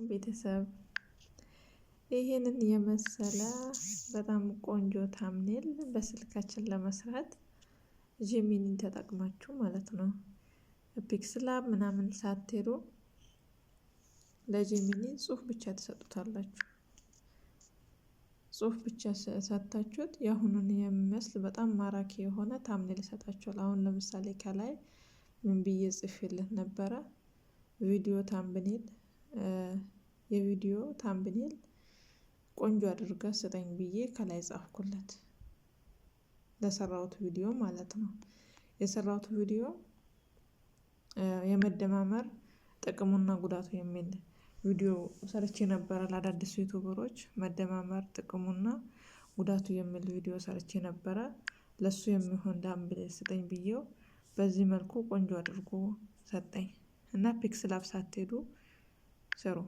ቤተሰብ ይሄንን የመሰለ በጣም ቆንጆ ታምኔል በስልካችን ለመስራት ጄሚኒን ተጠቅማችሁ ማለት ነው። ፒክስላብ ምናምን ሳትሄዱ ለጄሚኒ ጽሁፍ ብቻ ትሰጡታላችሁ። ጽሁፍ ብቻ ሰጥታችሁት የአሁኑን የሚመስል በጣም ማራኪ የሆነ ታምኔል ይሰጣችኋል። አሁን ለምሳሌ ከላይ ምን ብዬ ጽፌልህ ነበረ? ቪዲዮ ታምብኔል የቪዲዮ ታምብኔል ቆንጆ አድርጋ ስጠኝ ብዬ ከላይ ጻፍኩለት። ለሰራሁት ቪዲዮ ማለት ነው። የሰራሁት ቪዲዮ የመደማመር ጥቅሙና ጉዳቱ የሚል ቪዲዮ ሰርቼ ነበረ። ለአዳዲስ ዩቲዩበሮች መደማመር ጥቅሙና ጉዳቱ የሚል ቪዲዮ ሰርቼ ነበረ። ለሱ የሚሆን ታምብኔል ስጠኝ ብዬው በዚህ መልኩ ቆንጆ አድርጎ ሰጠኝ። እና ፒክስላብ ሳትሄዱ ስሩ።